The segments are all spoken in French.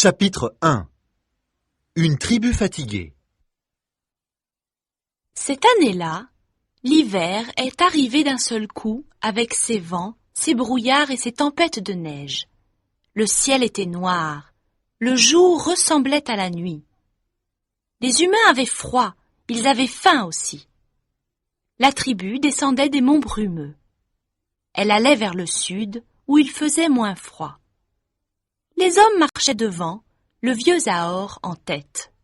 Chapitre 1. Une tribu fatiguée. Cette année-là, l'hiver est arrivé d'un seul coup avec ses vents, ses brouillards et ses tempêtes de neige. Le ciel était noir, le jour ressemblait à la nuit. Les humains avaient froid, ils avaient faim aussi. La tribu descendait des monts brumeux. Elle allait vers le sud, où il faisait moins froid. Les hommes marchaient devant, le vieux Zahor en tête.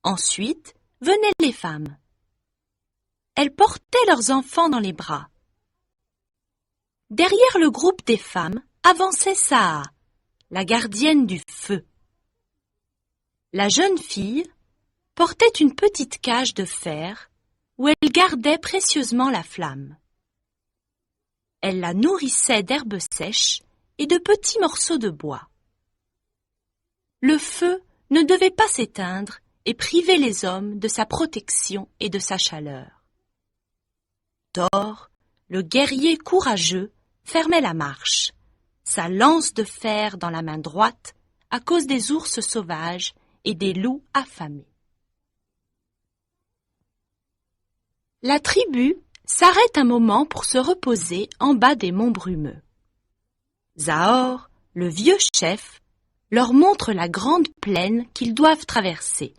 Ensuite venaient les femmes. Elles portaient leurs enfants dans les bras. Derrière le groupe des femmes avançait Sa'a, la gardienne du feu. La jeune fille portait une petite cage de fer où elle gardait précieusement la flamme. Elle la nourrissait d'herbes sèches et de petits morceaux de bois. Le feu ne devait pas s'éteindre et priver les hommes de sa protection et de sa chaleur. Thor, le guerrier courageux, fermait la marche, sa lance de fer dans la main droite à cause des ours sauvages et des loups affamés. La tribu s'arrête un moment pour se reposer en bas des monts brumeux. Zahor, le vieux chef, leur montre la grande plaine qu'ils doivent traverser.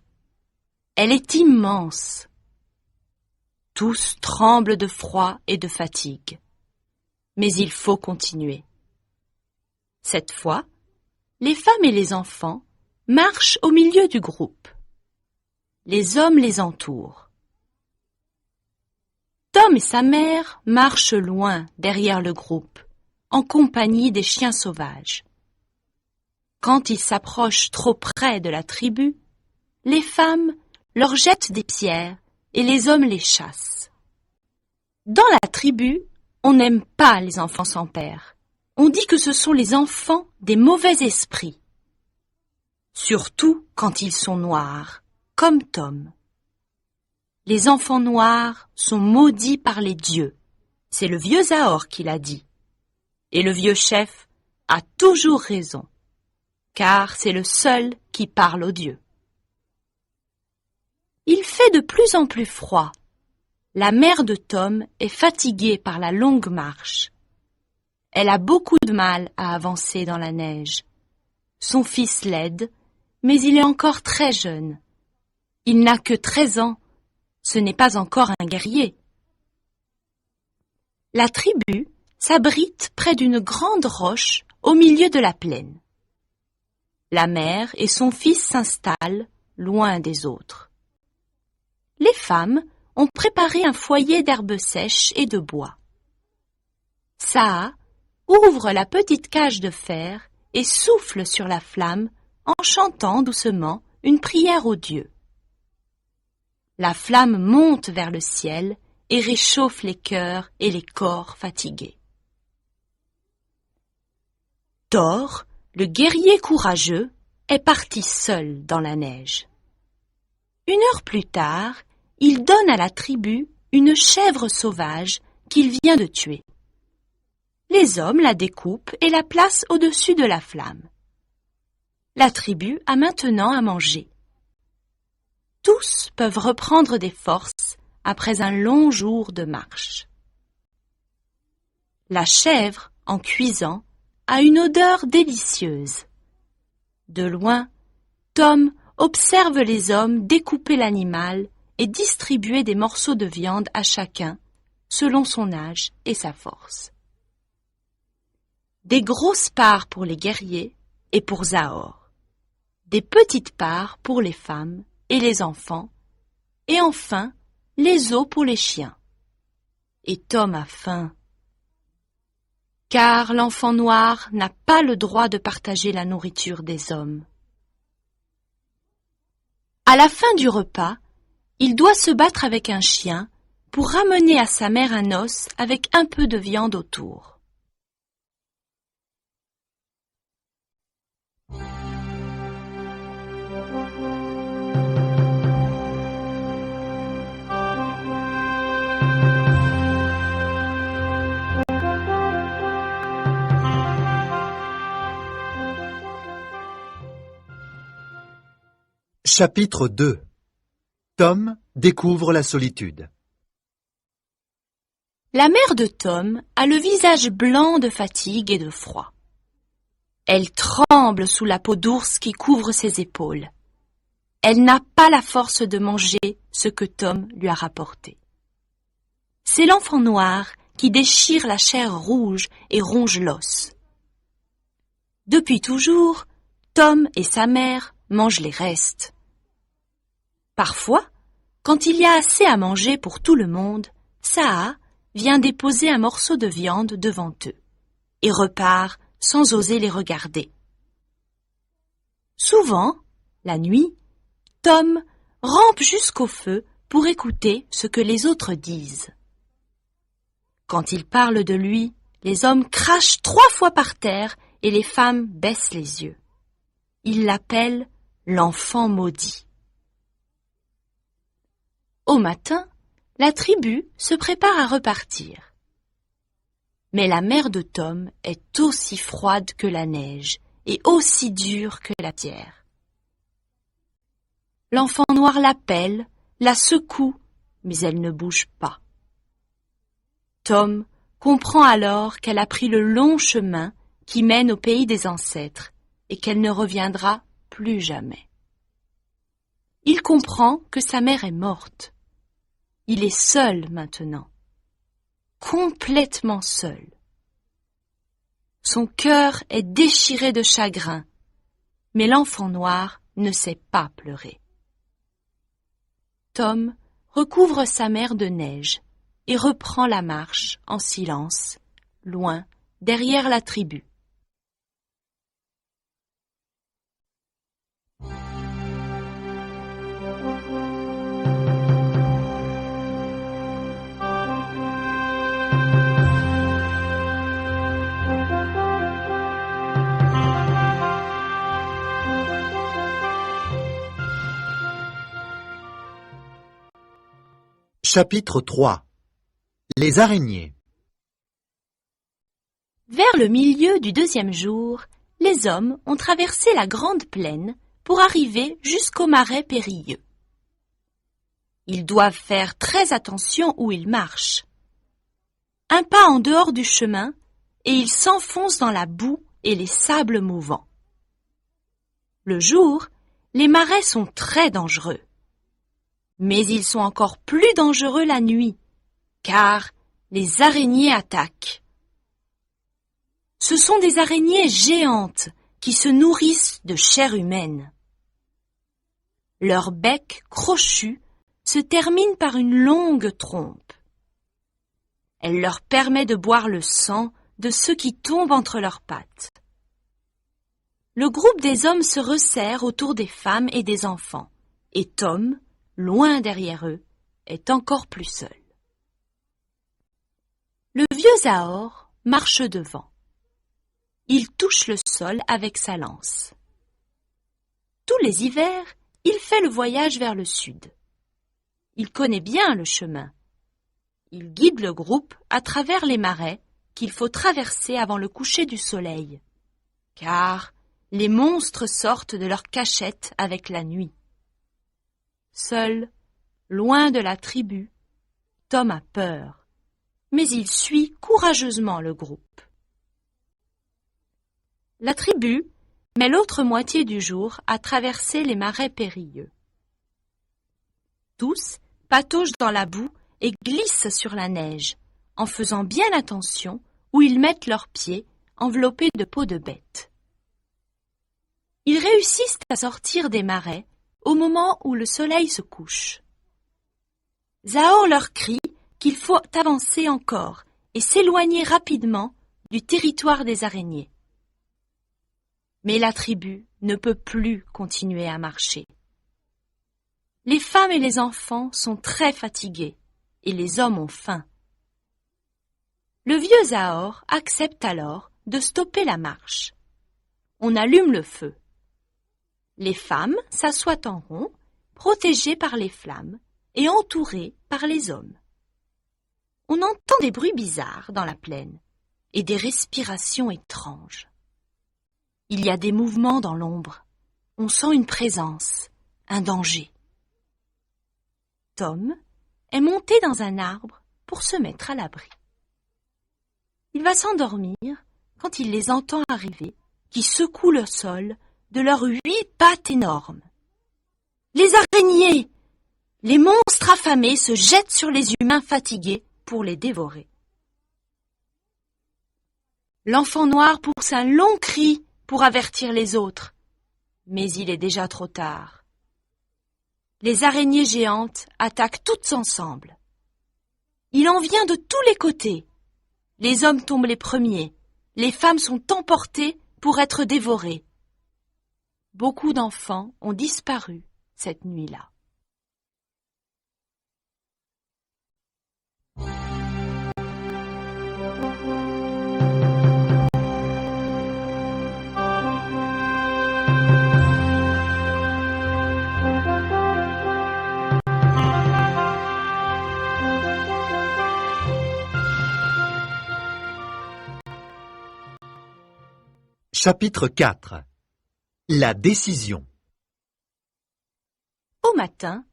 Elle est immense. Tous tremblent de froid et de fatigue. Mais il faut continuer. Cette fois, les femmes et les enfants marchent au milieu du groupe. Les hommes les entourent. Tom et sa mère marchent loin derrière le groupe, en compagnie des chiens sauvages. Quand ils s'approchent trop près de la tribu, les femmes leur jettent des pierres et les hommes les chassent. Dans la tribu, on n'aime pas les enfants sans père. On dit que ce sont les enfants des mauvais esprits. Surtout quand ils sont noirs, comme Tom. Les enfants noirs sont maudits par les dieux. C'est le vieux Zahor qui l'a dit. Et le vieux chef a toujours raison, car c'est le seul qui parle aux dieux. Il fait de plus en plus froid. La mère de Tom est fatiguée par la longue marche. Elle a beaucoup de mal à avancer dans la neige. Son fils l'aide, mais il est encore très jeune. Il n'a que 13 ans. Ce n'est pas encore un guerrier. La tribu s'abrite près d'une grande roche au milieu de la plaine. La mère et son fils s'installent loin des autres. Les femmes ont préparé un foyer d'herbes sèches et de bois. Sa'a ouvre la petite cage de fer et souffle sur la flamme en chantant doucement une prière aux dieux. La flamme monte vers le ciel et réchauffe les cœurs et les corps fatigués. Thor, le guerrier courageux, est parti seul dans la neige. 1 heure plus tard, il donne à la tribu une chèvre sauvage qu'il vient de tuer. Les hommes la découpent et la placent au-dessus de la flamme. La tribu a maintenant à manger. Tous peuvent reprendre des forces après un long jour de marche. La chèvre, en cuisant, a une odeur délicieuse. De loin, Tom observe les hommes découper l'animal et distribuer des morceaux de viande à chacun, selon son âge et sa force. Des grosses parts pour les guerriers et pour Zahor. Des petites parts pour les femmes et les enfants, et enfin les os pour les chiens. Et Tom a faim, car l'enfant noir n'a pas le droit de partager la nourriture des hommes. À la fin du repas, il doit se battre avec un chien pour ramener à sa mère un os avec un peu de viande autour. Chapitre 2. Tom découvre la solitude. La mère de Tom a le visage blanc de fatigue et de froid. Elle tremble sous la peau d'ours qui couvre ses épaules. Elle n'a pas la force de manger ce que Tom lui a rapporté. C'est l'enfant noir qui déchire la chair rouge et ronge l'os. Depuis toujours, Tom et sa mère mangent les restes. Parfois, quand il y a assez à manger pour tout le monde, Saa vient déposer un morceau de viande devant eux et repart sans oser les regarder. Souvent, la nuit, Tom rampe jusqu'au feu pour écouter ce que les autres disent. Quand il parle de lui, les hommes crachent 3 fois par terre et les femmes baissent les yeux. Ils l'appellent l'enfant maudit. Au matin, la tribu se prépare à repartir. Mais la mère de Tom est aussi froide que la neige et aussi dure que la pierre. L'enfant noir l'appelle, la secoue, mais elle ne bouge pas. Tom comprend alors qu'elle a pris le long chemin qui mène au pays des ancêtres et qu'elle ne reviendra plus jamais. Il comprend que sa mère est morte. Il est seul maintenant, complètement seul. Son cœur est déchiré de chagrin, mais l'enfant noir ne sait pas pleurer. Tom recouvre sa mère de neige et reprend la marche en silence, loin, derrière la tribu. Chapitre 3. Les araignées. Vers le milieu du 2e jour, les hommes ont traversé la grande plaine pour arriver jusqu'au marais périlleux. Ils doivent faire très attention où ils marchent. Un pas en dehors du chemin et ils s'enfoncent dans la boue et les sables mouvants. Le jour, les marais sont très dangereux. Mais ils sont encore plus dangereux la nuit, car les araignées attaquent. Ce sont des araignées géantes qui se nourrissent de chair humaine. Leur bec crochu se termine par une longue trompe. Elle leur permet de boire le sang de ceux qui tombent entre leurs pattes. Le groupe des hommes se resserre autour des femmes et des enfants, et Tom, loin derrière eux, est encore plus seul. Le vieux Zahor marche devant. Il touche le sol avec sa lance. Tous les hivers, il fait le voyage vers le sud. Il connaît bien le chemin. Il guide le groupe à travers les marais qu'il faut traverser avant le coucher du soleil, car les monstres sortent de leur cachette avec la nuit. Seul, loin de la tribu, Tom a peur, mais il suit courageusement le groupe. La tribu met l'autre moitié du jour à traverser les marais périlleux. Tous patauchent dans la boue et glissent sur la neige, en faisant bien attention où ils mettent leurs pieds enveloppés de peau de bête. Ils réussissent à sortir des marais au moment où le soleil se couche. Zahor leur crie qu'il faut avancer encore et s'éloigner rapidement du territoire des araignées. Mais la tribu ne peut plus continuer à marcher. Les femmes et les enfants sont très fatigués et les hommes ont faim. Le vieux Zahor accepte alors de stopper la marche. On allume le feu. Les femmes s'assoient en rond, protégées par les flammes et entourées par les hommes. On entend des bruits bizarres dans la plaine et des respirations étranges. Il y a des mouvements dans l'ombre. On sent une présence, un danger. Tom est monté dans un arbre pour se mettre à l'abri. Il va s'endormir quand il les entend arriver, qui secouent le sol de leurs 8 pattes énormes. Les araignées! Les monstres affamés se jettent sur les humains fatigués pour les dévorer. L'enfant noir pousse un long cri pour avertir les autres, mais il est déjà trop tard. Les araignées géantes attaquent toutes ensemble. Il en vient de tous les côtés. Les hommes tombent les premiers, les femmes sont emportées pour être dévorées. Beaucoup d'enfants ont disparu cette nuit-là. Chapitre 4. La décision. Au matin,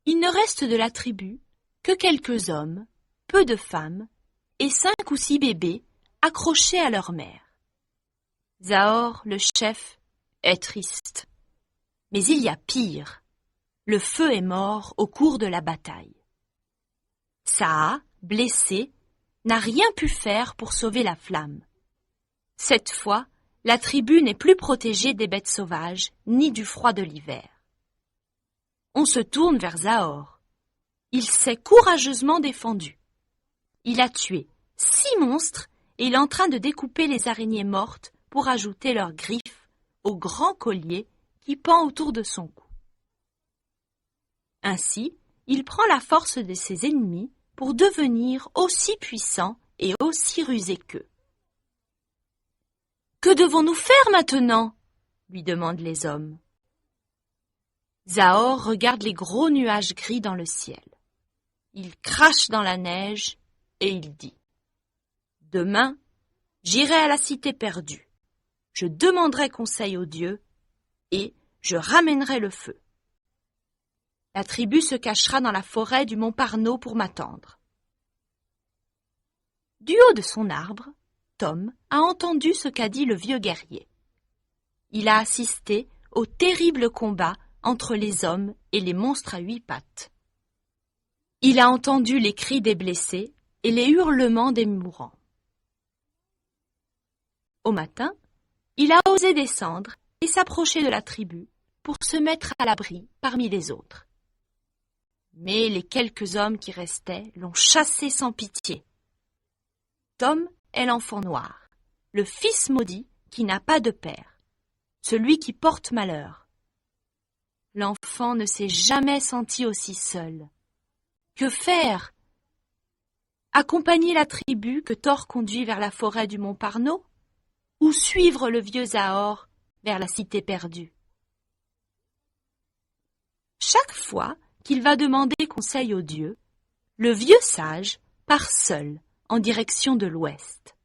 il ne reste de la tribu que quelques hommes, peu de femmes et 5 ou 6 bébés accrochés à leur mère. Zahor, le chef, est triste. Mais il y a pire. Le feu est mort au cours de la bataille. Saa, blessé, n'a rien pu faire pour sauver la flamme. Cette fois, la tribu n'est plus protégée des bêtes sauvages ni du froid de l'hiver. On se tourne vers Zahor. Il s'est courageusement défendu. Il a tué 6 monstres et il est en train de découper les araignées mortes pour ajouter leurs griffes au grand collier qui pend autour de son cou. Ainsi, il prend la force de ses ennemis pour devenir aussi puissant et aussi rusé qu'eux. « Que devons-nous faire maintenant ?» lui demandent les hommes. Zahor regarde les gros nuages gris dans le ciel. Il crache dans la neige et il dit « Demain, j'irai à la cité perdue. Je demanderai conseil aux dieux et je ramènerai le feu. La tribu se cachera dans la forêt du mont Parnaud pour m'attendre. » Du haut de son arbre, Tom a entendu ce qu'a dit le vieux guerrier. Il a assisté au terrible combat entre les hommes et les monstres à 8 pattes. Il a entendu les cris des blessés et les hurlements des mourants. Au matin, il a osé descendre et s'approcher de la tribu pour se mettre à l'abri parmi les autres. Mais les quelques hommes qui restaient l'ont chassé sans pitié. Tom est l'enfant noir, le fils maudit qui n'a pas de père, celui qui porte malheur. L'enfant ne s'est jamais senti aussi seul. Que faire? Accompagner la tribu que Thor conduit vers la forêt du mont Parnaud? Ou suivre le vieux Zahor vers la cité perdue? Chaque fois qu'il va demander conseil aux dieux, le vieux sage part seul en direction de l'ouest.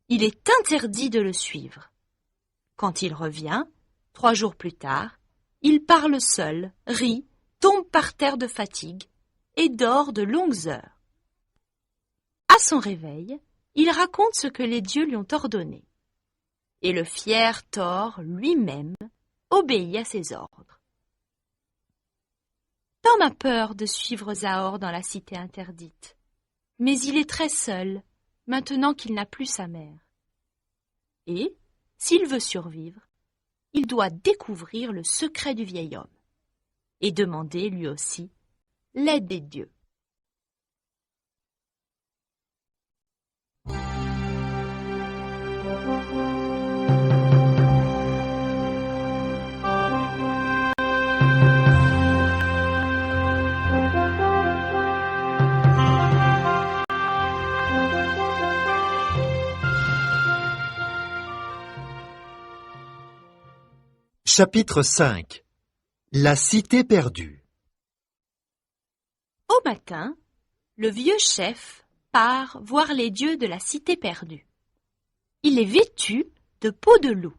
Il est interdit de le suivre. Quand il revient, 3 jours plus tard, il parle seul, rit, tombe par terre de fatigue et dort de longues heures. À son réveil, il raconte ce que les dieux lui ont ordonné. Et le fier Thor lui-même obéit à ses ordres. Tom a peur de suivre Zahor dans la cité interdite. Mais il est très seul, maintenant qu'il n'a plus sa mère. Et, s'il veut survivre, il doit découvrir le secret du vieil homme et demander, lui aussi, l'aide des dieux. Chapitre 5. La cité perdue. Au matin, le vieux chef part voir les dieux de la cité perdue. Il est vêtu de peau de loup.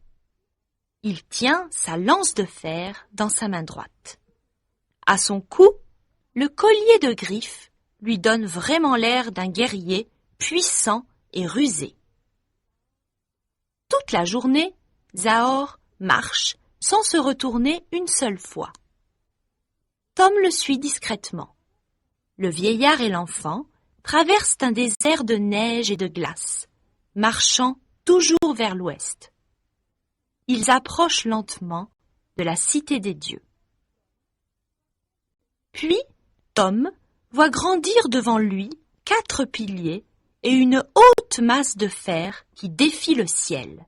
Il tient sa lance de fer dans sa main droite. À son cou, le collier de griffes lui donne vraiment l'air d'un guerrier puissant et rusé. Toute la journée, Zahor marche sans se retourner une seule fois. Tom le suit discrètement. Le vieillard et l'enfant traversent un désert de neige et de glace, marchant toujours vers l'ouest. Ils approchent lentement de la cité des dieux. Puis, Tom voit grandir devant lui 4 piliers et une haute masse de fer qui défie le ciel.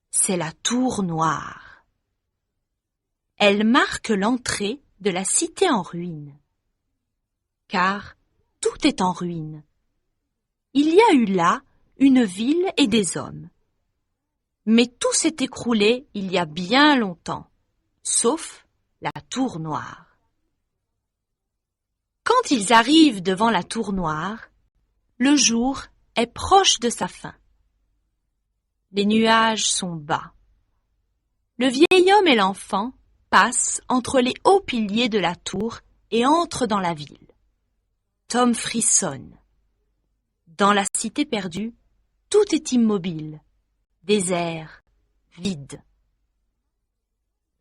C'est la tour noire. Elle marque l'entrée de la cité en ruine. Car tout est en ruine. Il y a eu là une ville et des hommes. Mais tout s'est écroulé il y a bien longtemps, sauf la tour noire. Quand ils arrivent devant la tour noire, le jour est proche de sa fin. Les nuages sont bas. Le vieil homme et l'enfant passent entre les hauts piliers de la tour et entrent dans la ville. Tom frissonne. Dans la cité perdue, tout est immobile, désert, vide.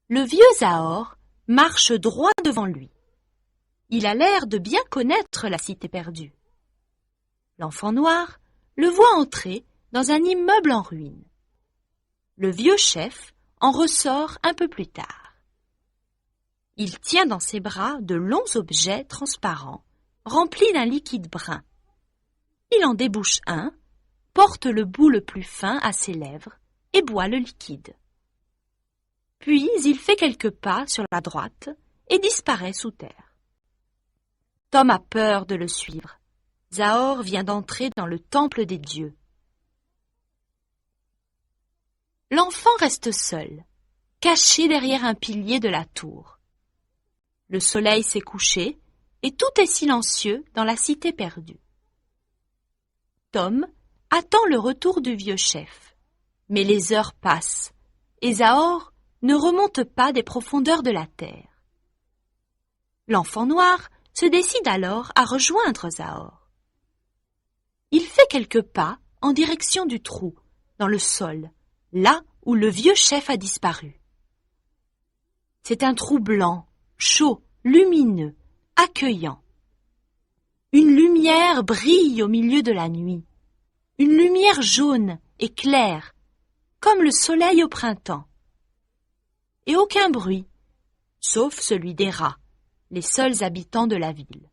Le vieux Zahor marche droit devant lui. Il a l'air de bien connaître la cité perdue. L'enfant noir le voit entrer dans un immeuble en ruine. Le vieux chef en ressort un peu plus tard. Il tient dans ses bras de longs objets transparents, remplis d'un liquide brun. Il en débouche un, porte le bout le plus fin à ses lèvres et boit le liquide. Puis il fait quelques pas sur la droite et disparaît sous terre. Tom a peur de le suivre. Zahor vient d'entrer dans le temple des dieux. L'enfant reste seul, caché derrière un pilier de la tour. Le soleil s'est couché et tout est silencieux dans la cité perdue. Tom attend le retour du vieux chef, mais les heures passent et Zahor ne remonte pas des profondeurs de la terre. L'enfant noir se décide alors à rejoindre Zahor. Il fait quelques pas en direction du trou, dans le sol, là où le vieux chef a disparu. C'est un trou blanc, chaud, lumineux, accueillant. Une lumière brille au milieu de la nuit, une lumière jaune et claire, comme le soleil au printemps. Et aucun bruit, sauf celui des rats, les seuls habitants de la ville.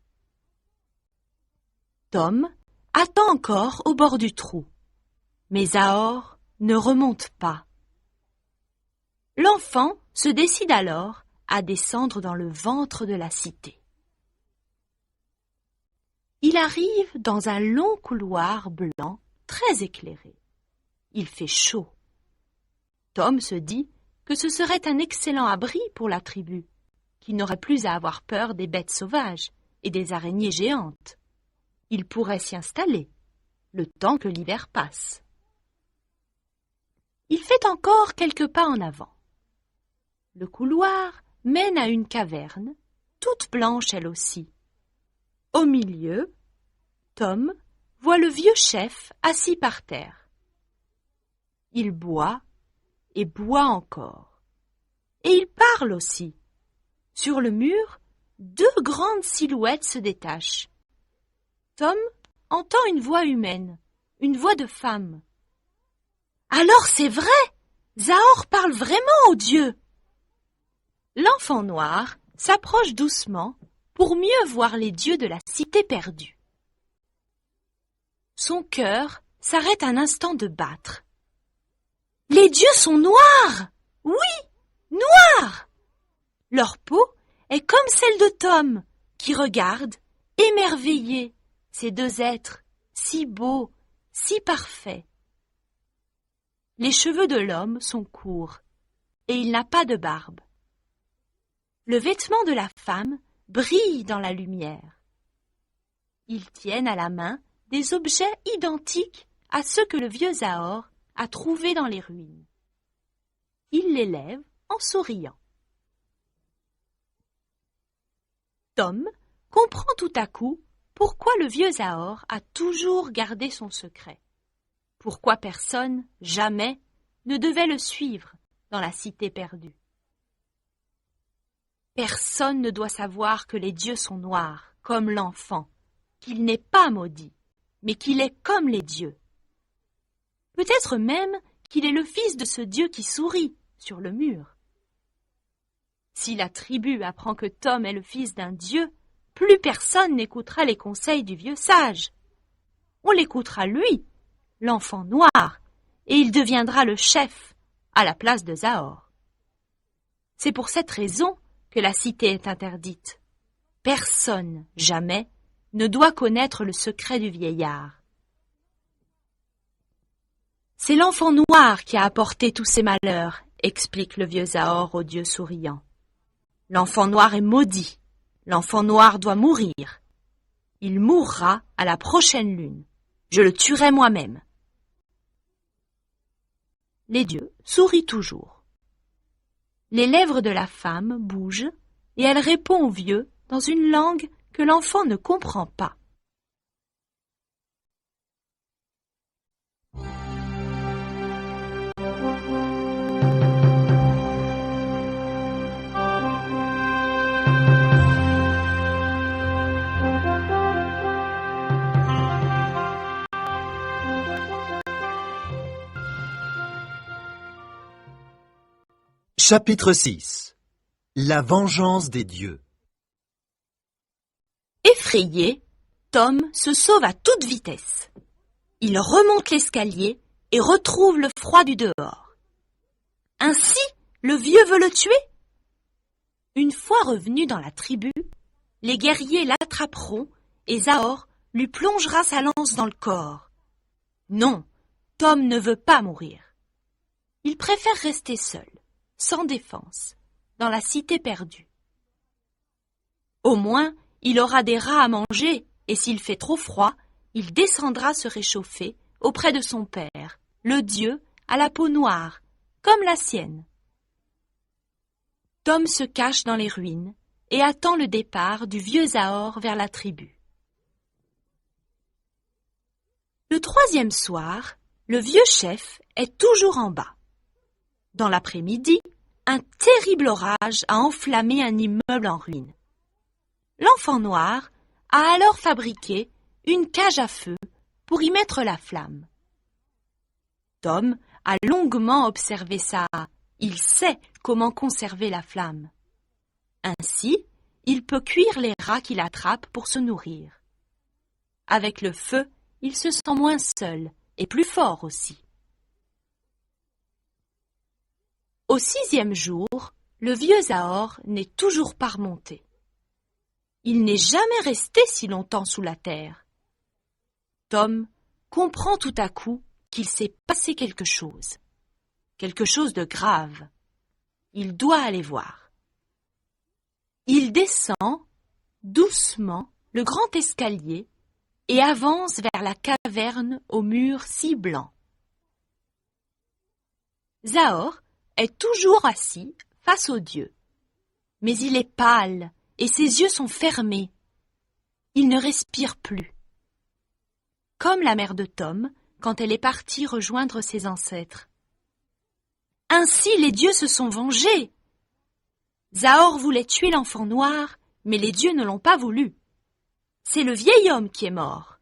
Tom attend encore au bord du trou, mais Zahor ne remonte pas. L'enfant se décide alors à descendre dans le ventre de la cité. Il arrive dans un long couloir blanc très éclairé. Il fait chaud. Tom se dit que ce serait un excellent abri pour la tribu, qui n'aurait plus à avoir peur des bêtes sauvages et des araignées géantes. Il pourrait s'y installer, le temps que l'hiver passe. Il fait encore quelques pas en avant. Le couloir mène à une caverne, toute blanche elle aussi. Au milieu, Tom voit le vieux chef assis par terre. Il boit et boit encore. Et il parle aussi. Sur le mur, 2 grandes silhouettes se détachent. Tom entend une voix humaine, une voix de femme. Alors c'est vrai! Zahor parle vraiment aux dieux! L'enfant noir s'approche doucement pour mieux voir les dieux de la cité perdue. Son cœur s'arrête un instant de battre. Les dieux sont noirs! Oui, noirs! Leur peau est comme celle de Tom, qui regarde, émerveillé, ces 2 êtres, si beaux, si parfaits. Les cheveux de l'homme sont courts, et il n'a pas de barbe. Le vêtement de la femme brille dans la lumière. Ils tiennent à la main des objets identiques à ceux que le vieux Zahor a trouvés dans les ruines. il les lève en souriant. Tom comprend tout à coup pourquoi le vieux Zahor a toujours gardé son secret. Pourquoi personne, jamais, ne devait le suivre dans la cité perdue. Personne ne doit savoir que les dieux sont noirs, comme l'enfant, qu'il n'est pas maudit, mais qu'il est comme les dieux. Peut-être même qu'il est le fils de ce Dieu qui sourit sur le mur. Si la tribu apprend que Tom est le fils d'un Dieu, plus personne n'écoutera les conseils du vieux sage. On l'écoutera lui, l'enfant noir, et il deviendra le chef à la place de Zahor. C'est pour cette raison que la cité est interdite. Personne, jamais, ne doit connaître le secret du vieillard. C'est l'enfant noir qui a apporté tous ces malheurs, explique le vieux Zahor au dieu souriant. L'enfant noir est maudit. L'enfant noir doit mourir. Il mourra à la prochaine lune. Je le tuerai moi-même. Les dieux sourient toujours. Les lèvres de la femme bougent et elle répond au vieux dans une langue que l'enfant ne comprend pas. Chapitre 6. La vengeance des dieux. Effrayé, Tom se sauve à toute vitesse. Il remonte l'escalier et retrouve le froid du dehors. Ainsi, le vieux veut le tuer? Une fois revenu dans la tribu, les guerriers l'attraperont et Zahor lui plongera sa lance dans le corps. Non, Tom ne veut pas mourir. Il préfère rester seul, sans défense, dans la cité perdue. Au moins, il aura des rats à manger, et s'il fait trop froid, il descendra se réchauffer auprès de son père, le dieu à la peau noire, comme la sienne. Tom se cache dans les ruines et attend le départ du vieux Zahor vers la tribu. Le troisième soir, le vieux chef est toujours en bas. Dans l'après-midi, un terrible orage a enflammé un immeuble en ruine. L'enfant noir a alors fabriqué une cage à feu pour y mettre la flamme. Tom a longuement observé ça. Il sait comment conserver la flamme. Ainsi, il peut cuire les rats qu'il attrape pour se nourrir. Avec le feu, il se sent moins seul et plus fort aussi. Au 6e jour, le vieux Zahor n'est toujours pas remonté. Il n'est jamais resté si longtemps sous la terre. Tom comprend tout à coup qu'il s'est passé quelque chose de grave. Il doit aller voir. Il descend doucement le grand escalier et avance vers la caverne au mur si blanc. Zahor est toujours assis face au dieu, mais il est pâle et ses yeux sont fermés. Il ne respire plus. Comme la mère de Tom quand elle est partie rejoindre ses ancêtres. Ainsi les dieux se sont vengés. Zahor voulait tuer l'enfant noir, mais les dieux ne l'ont pas voulu. C'est le vieil homme qui est mort.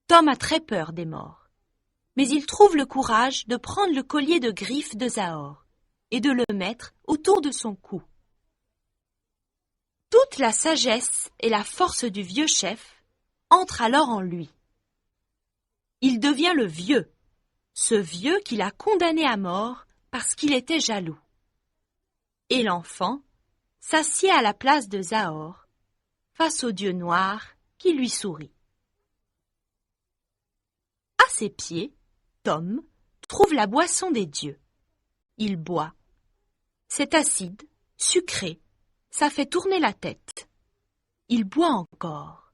Tom a très peur des morts, mais il trouve le courage de prendre le collier de griffes de Zahor et de le mettre autour de son cou. Toute la sagesse et la force du vieux chef entrent alors en lui. Il devient le vieux, ce vieux qu'il a condamné à mort parce qu'il était jaloux. Et l'enfant s'assied à la place de Zahor, face au dieu noir qui lui sourit. À ses pieds, Tom trouve la boisson des dieux. Il boit. C'est acide, sucré, ça fait tourner la tête. Il boit encore.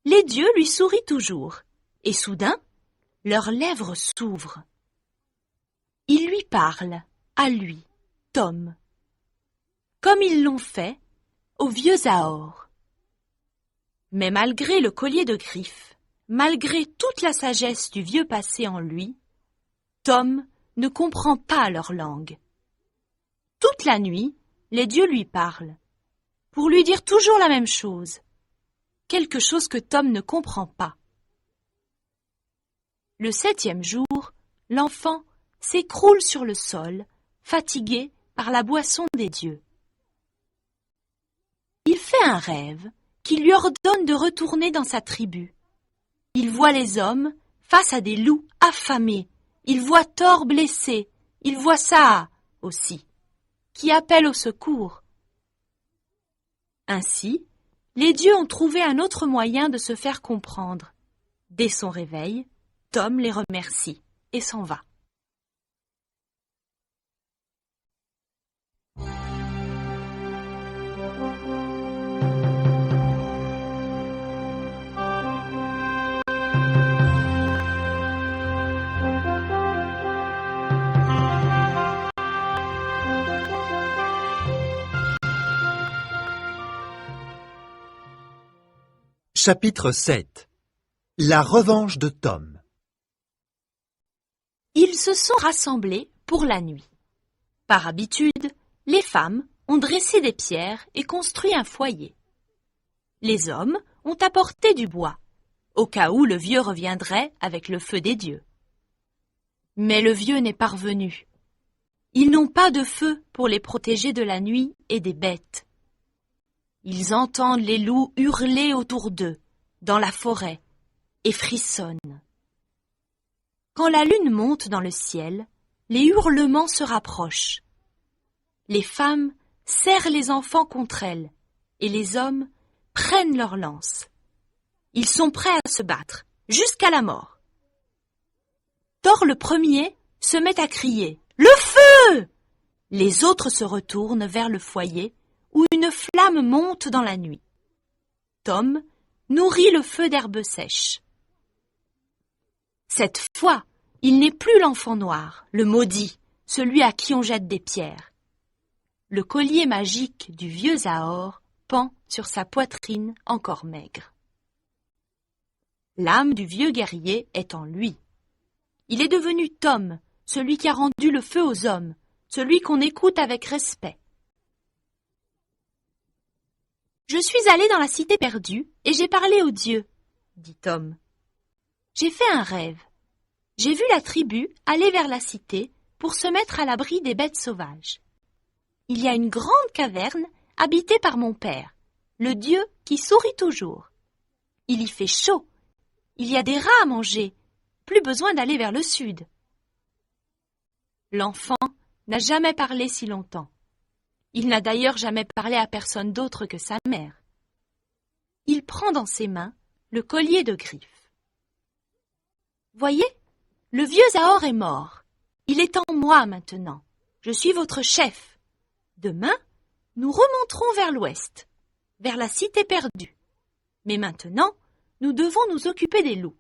Les dieux lui sourient toujours, et soudain, leurs lèvres s'ouvrent. Ils lui parlent, à lui, Tom, comme ils l'ont fait au vieux Zahor. Mais malgré le collier de griffes, malgré toute la sagesse du vieux passé en lui, Tom ne comprend pas leur langue. Toute la nuit, les dieux lui parlent, pour lui dire toujours la même chose, quelque chose que Tom ne comprend pas. Le 7e jour, l'enfant s'écroule sur le sol, fatigué par la boisson des dieux. Il fait un rêve qui lui ordonne de retourner dans sa tribu. Il voit les hommes face à des loups affamés. Il voit Thor blessé. Il voit Saa aussi, qui appelle au secours. Ainsi, les dieux ont trouvé un autre moyen de se faire comprendre. Dès son réveil, Tom les remercie et s'en va. Chapitre 7. La revanche de Tom. Ils se sont rassemblés pour la nuit. Par habitude, les femmes ont dressé des pierres et construit un foyer. Les hommes ont apporté du bois, au cas où le vieux reviendrait avec le feu des dieux. Mais le vieux n'est pas revenu. Ils n'ont pas de feu pour les protéger de la nuit et des bêtes. Ils entendent les loups hurler autour d'eux, dans la forêt, et frissonnent. Quand la lune monte dans le ciel, les hurlements se rapprochent. Les femmes serrent les enfants contre elles, et les hommes prennent leurs lances. Ils sont prêts à se battre, jusqu'à la mort. Thor le premier se met à crier « Le feu !» Les autres se retournent vers le foyer où une flamme monte dans la nuit. Tom nourrit le feu d'herbes sèches. Cette fois, il n'est plus l'enfant noir, le maudit, celui à qui on jette des pierres. Le collier magique du vieux Zahor pend sur sa poitrine encore maigre. L'âme du vieux guerrier est en lui. Il est devenu Tom, celui qui a rendu le feu aux hommes, celui qu'on écoute avec respect. « Je suis allé dans la cité perdue et j'ai parlé aux dieux, » dit Tom. « J'ai fait un rêve. J'ai vu la tribu aller vers la cité pour se mettre à l'abri des bêtes sauvages. Il y a une grande caverne habitée par mon père, le dieu qui sourit toujours. Il y fait chaud. Il y a des rats à manger. Plus besoin d'aller vers le sud. » L'enfant n'a jamais parlé si longtemps. Il n'a d'ailleurs jamais parlé à personne d'autre que sa mère. Il prend dans ses mains le collier de griffes. « Voyez, le vieux Zahor est mort. Il est en moi maintenant. Je suis votre chef. Demain, nous remonterons vers l'ouest, vers la cité perdue. Mais maintenant, nous devons nous occuper des loups. »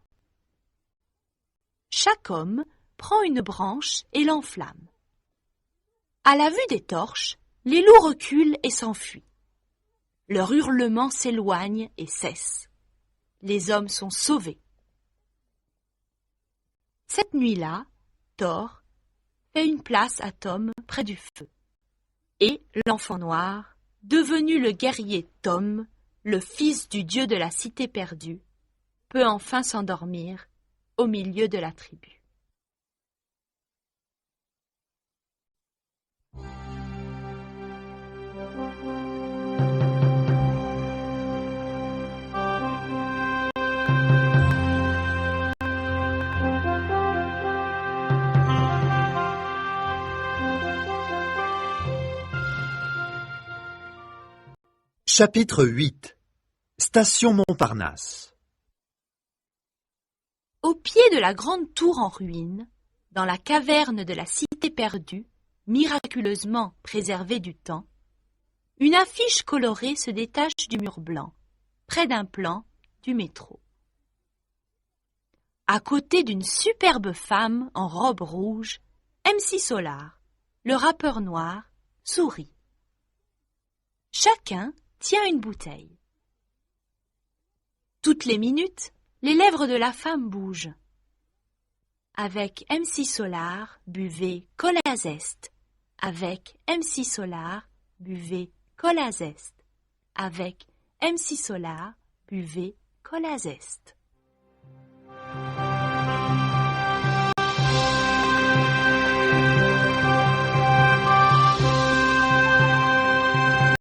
Chaque homme prend une branche et l'enflamme. À la vue des torches, les loups reculent et s'enfuient. Leur hurlement s'éloigne et cesse. Les hommes sont sauvés. Cette nuit-là, Thor fait une place à Tom près du feu. Et l'enfant noir, devenu le guerrier Tom, le fils du dieu de la cité perdue, peut enfin s'endormir au milieu de la tribu. Chapitre 8. Station Montparnasse. Au pied de la grande tour en ruine, dans la caverne de la cité perdue, miraculeusement préservée du temps, une affiche colorée se détache du mur blanc, près d'un plan du métro. À côté d'une superbe femme en robe rouge, MC Solar, le rappeur noir, sourit. Chacun tient une bouteille. Toutes les minutes, les lèvres de la femme bougent. Avec MC Solar, buvez cola zeste. Avec MC Solar, buvez cola zeste. Avec MC Solar, buvez cola zeste.